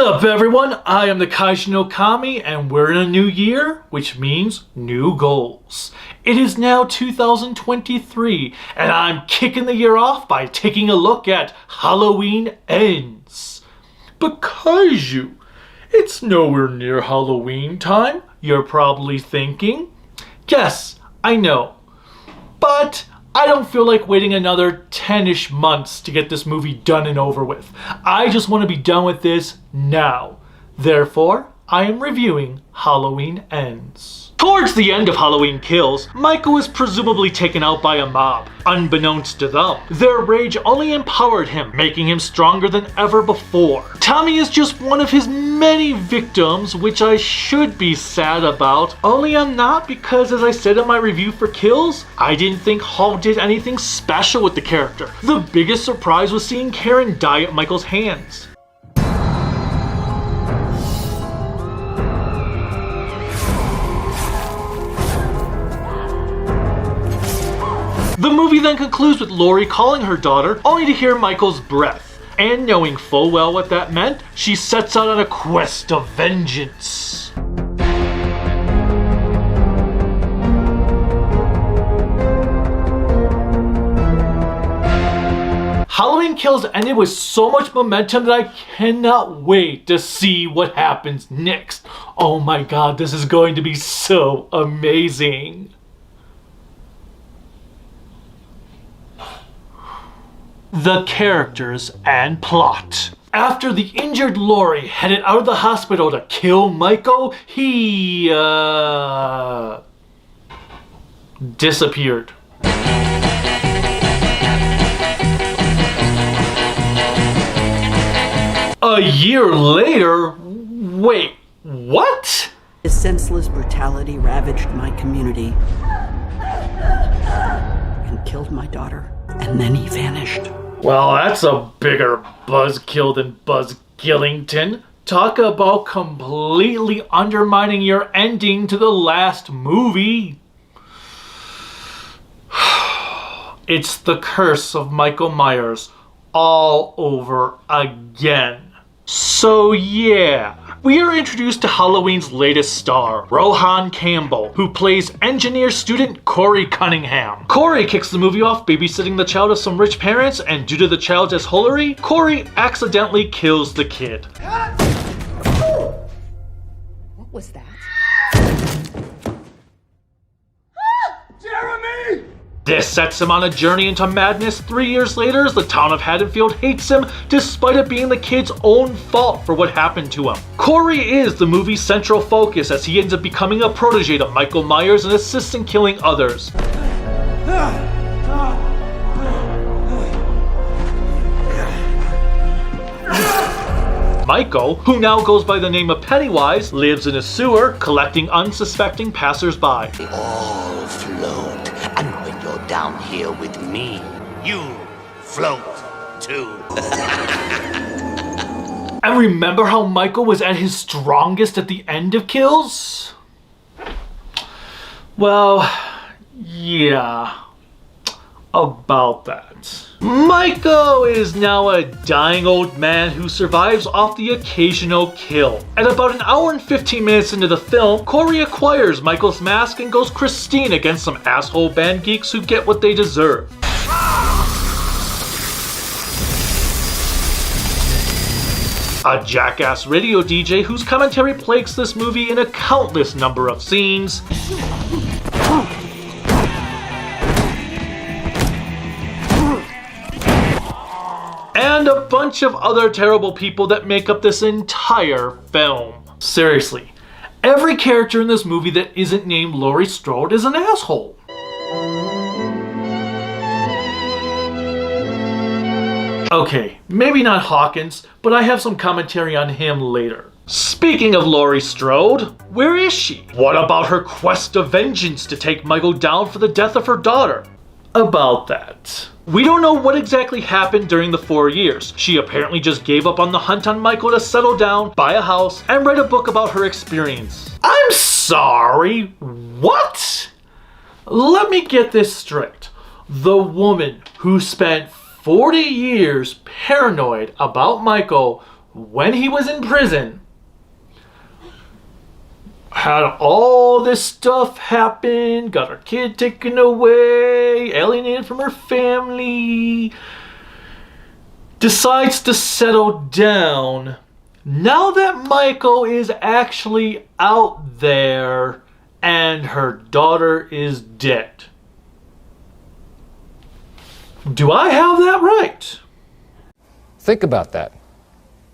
What up, everyone? I am the Kaiju no Kami, and we're in a new year, which means new goals. It is now 2023, and I'm kicking the year off by taking a look at Halloween Ends. But Kaiju, it's nowhere near Halloween time, you're probably thinking. Yes, I know. But I don't feel like waiting another 10-ish months to get this movie done and over with. I just want to be done with this now. Therefore, I am reviewing Halloween Ends. Towards the end of Halloween Kills, Michael is presumably taken out by a mob. Unbeknownst to them, their rage only empowered him, making him stronger than ever before. Tommy is just one of his many victims, which I should be sad about, only I'm not because, as I said in my review for Kills, I didn't think Hall did anything special with the character. The biggest surprise was seeing Karen die at Michael's hands. The movie then concludes with Laurie calling her daughter, only to hear Michael's breath. And knowing full well what that meant, she sets out on a quest of vengeance. Halloween Kills ended with so much momentum that I cannot wait to see what happens next. Oh my god, this is going to be so amazing. The characters and plot. After the injured Laurie headed out of the hospital to kill Michael, he disappeared. A year later? Wait, what? His senseless brutality ravaged my community and killed my daughter, and then he vanished. Well, that's a bigger buzzkill than Buzz Gillington. Talk about completely undermining your ending to the last movie. It's the curse of Michael Myers all over again. So yeah, we are introduced to Halloween's latest star, Rohan Campbell, who plays engineer student Corey Cunningham. Corey kicks the movie off babysitting the child of some rich parents, and due to the child's disholery, Corey accidentally kills the kid. What was that? Jeremy! This sets him on a journey into madness 3 years later as the town of Haddonfield hates him despite it being the kid's own fault for what happened to him. Corey is the movie's central focus as he ends up becoming a protege to Michael Myers and assists in killing others. Michael, who now goes by the name of Pennywise, lives in a sewer collecting unsuspecting passersby. They all float. And when you're down here with me, you float too. And remember how Michael was at his strongest at the end of Kills? Well, yeah, about that. Michael is now a dying old man who survives off the occasional kill. At about an hour and 15 minutes into the film, Corey acquires Michael's mask and goes Christine against some asshole band geeks who get what they deserve. A jackass radio DJ whose commentary plagues this movie in a countless number of scenes. And a bunch of other terrible people that make up this entire film. Seriously, every character in this movie that isn't named Laurie Strode is an asshole. Okay, maybe not Hawkins, but I have some commentary on him later. Speaking of Laurie Strode, where is she? What about her quest of vengeance to take Michael down for the death of her daughter? About that. We don't know what exactly happened during the 4 years. She apparently just gave up on the hunt on Michael to settle down, buy a house, and write a book about her experience. I'm sorry, what? Let me get this straight. The woman who spent 40 years paranoid about Michael when he was in prison, had all this stuff happen, got her kid taken away, alienated from her family, decides to settle down. Now that Michael is actually out there and her daughter is dead. Do I have that right? Think about that.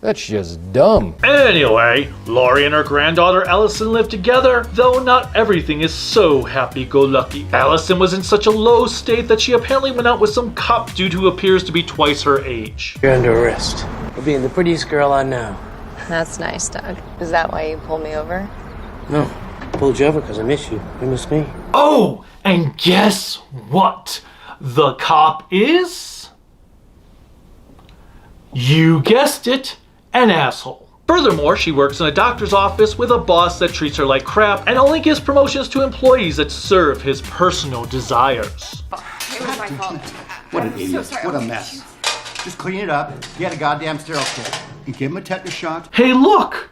That's just dumb. Anyway, Laurie and her granddaughter Allison live together, though not everything is so happy-go-lucky. Allison was in such a low state that she apparently went out with some cop dude who appears to be twice her age. You're under arrest for being the prettiest girl I know. That's nice, Doug. Is that why you pulled me over? No, I pulled you over because I miss you. You miss me. Oh, and guess what? The cop is... You guessed it, an asshole. Furthermore, she works in a doctor's office with a boss that treats her like crap and only gives promotions to employees that serve his personal desires. It was my fault. What an idiot. What a mess. Just clean it up, get a goddamn sterile kit, and give him a tetanus shot. Hey, look!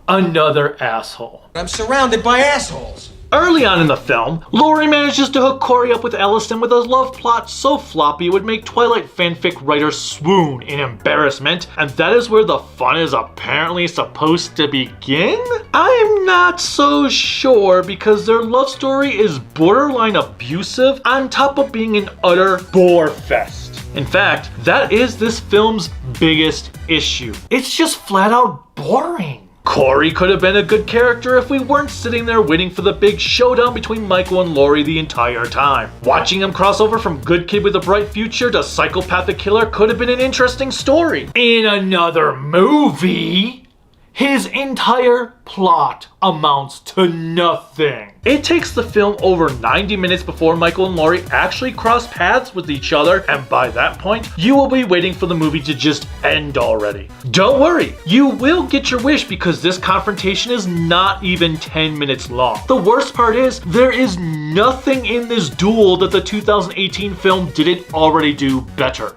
Another asshole. I'm surrounded by assholes. Early on in the film, Laurie manages to hook Corey up with Allison with a love plot so floppy it would make Twilight fanfic writers swoon in embarrassment, and that is where the fun is apparently supposed to begin? I'm not so sure because their love story is borderline abusive on top of being an utter bore fest. In fact, that is this film's biggest issue. It's just flat out boring. Corey could have been a good character if we weren't sitting there waiting for the big showdown between Michael and Laurie the entire time. Watching him cross over from good kid with a bright future to psychopathic killer could have been an interesting story. In another movie, his entire plot amounts to nothing. It takes the film over 90 minutes before Michael and Laurie actually cross paths with each other, and by that point, you will be waiting for the movie to just end already. Don't worry, you will get your wish because this confrontation is not even 10 minutes long. The worst part is, there is nothing in this duel that the 2018 film didn't already do better.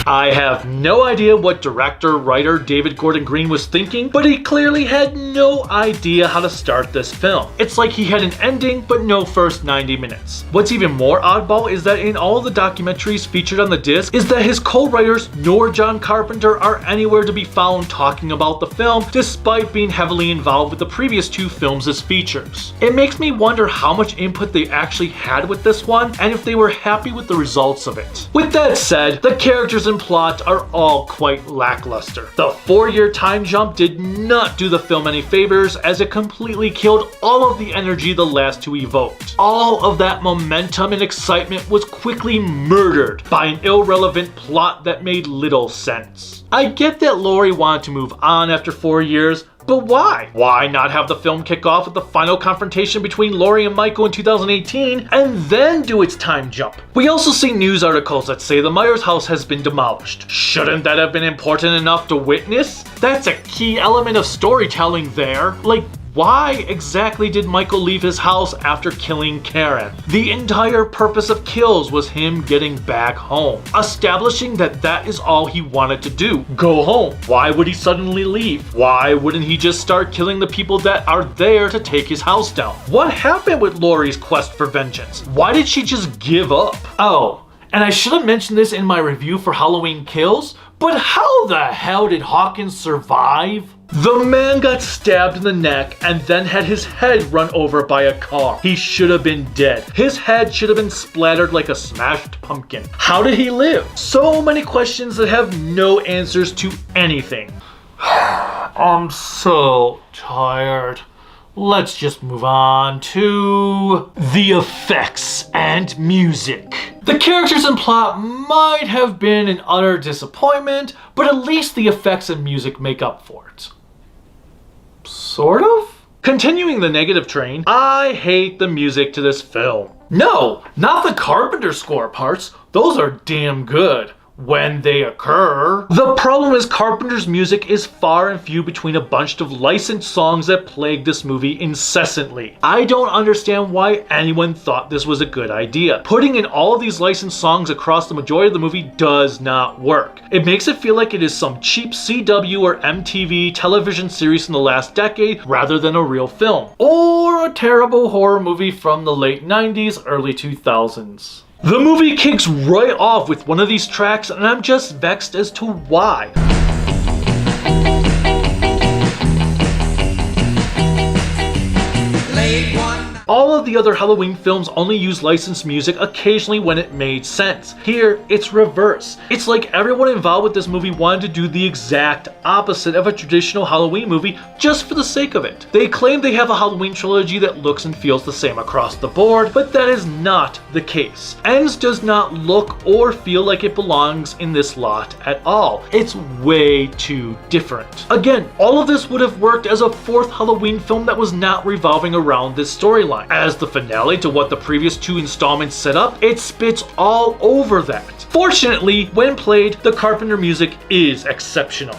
I have no idea what director-writer David Gordon Green was thinking, but he clearly had no idea how to start this film. It's like he had an ending, but no first 90 minutes. What's even more oddball is that in all the documentaries featured on the disc is that his co-writers nor John Carpenter are anywhere to be found talking about the film, despite being heavily involved with the previous two films as features. It makes me wonder how much input they actually had with this one, and if they were happy with the results of it. With that said, the characters and plot are all quite lackluster. The 4-year time jump did not do the film any favors as it completely killed all of the energy the last two evoked. All of that momentum and excitement was quickly murdered by an irrelevant plot that made little sense. I get that Laurie wanted to move on after 4 years, but why? Why not have the film kick off with the final confrontation between Laurie and Michael in 2018 and then do its time jump? We also see news articles that say the Myers house has been demolished. Shouldn't that have been important enough to witness? That's a key element of storytelling there. Like, why exactly did Michael leave his house after killing Karen? The entire purpose of Kills was him getting back home, establishing that that is all he wanted to do, go home. Why would he suddenly leave? Why wouldn't he just start killing the people that are there to take his house down? What happened with Laurie's quest for vengeance? Why did she just give up? Oh, and I should have mentioned this in my review for Halloween Kills, but how the hell did Hawkins survive? The man got stabbed in the neck and then had his head run over by a car. He should have been dead. His head should have been splattered like a smashed pumpkin. How did he live? So many questions that have no answers to anything. I'm so tired. Let's just move on to the effects and music. The characters and plot might have been an utter disappointment, but at least the effects and music make up for it. Sort of? Continuing the negative train, I hate the music to this film. No, not the Carpenter score parts. Those are damn good. when they occur. The problem is Carpenter's music is far and few between a bunch of licensed songs that plague this movie incessantly. I don't understand why anyone thought this was a good idea. Putting in all of these licensed songs across the majority of the movie does not work. It makes it feel like it is some cheap CW or MTV television series in the last decade rather than a real film. Or a terrible horror movie from the late 90s, early 2000s. The movie kicks right off with one of these tracks, and I'm just vexed as to why. All of the other Halloween films only use licensed music occasionally when it made sense. Here, it's reverse. It's like everyone involved with this movie wanted to do the exact opposite of a traditional Halloween movie just for the sake of it. They claim they have a Halloween trilogy that looks and feels the same across the board, but that is not the case. Ends does not look or feel like it belongs in this lot at all. It's way too different. Again, all of this would have worked as a fourth Halloween film that was not revolving around this storyline. As the finale to what the previous two installments set up, it spits all over that. Fortunately, when played, the Carpenter music is exceptional.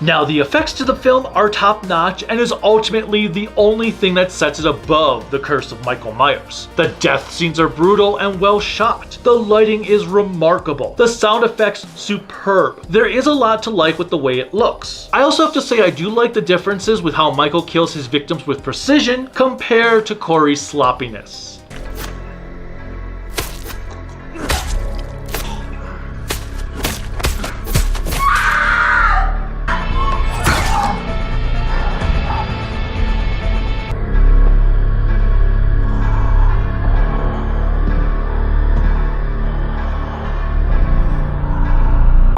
Now, the effects to the film are top-notch and is ultimately the only thing that sets it above The Curse of Michael Myers. The death scenes are brutal and well shot. The lighting is remarkable. The sound effects superb. There is a lot to like with the way it looks. I also have to say I do like the differences with how Michael kills his victims with precision compared to Corey's sloppiness.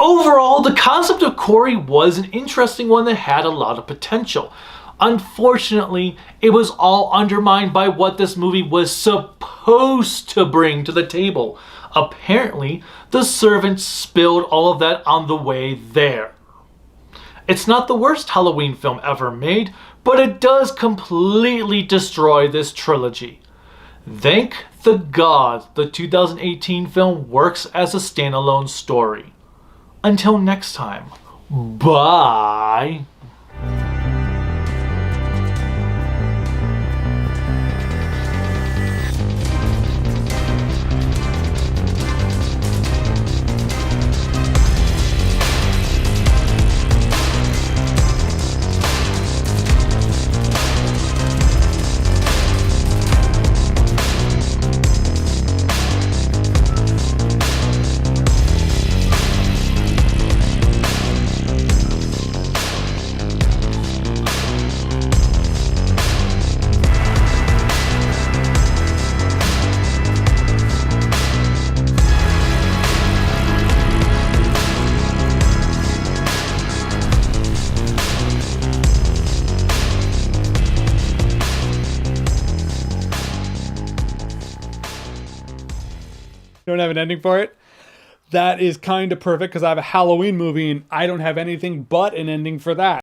Overall, the concept of Corey was an interesting one that had a lot of potential. Unfortunately, it was all undermined by what this movie was supposed to bring to the table. Apparently, the servants spilled all of that on the way there. It's not the worst Halloween film ever made, but it does completely destroy this trilogy. Thank the gods the 2018 film works as a standalone story. Until next time, bye! Don't have an ending for it. That is kind of perfect because I have a Halloween movie and I don't have anything but an ending for that.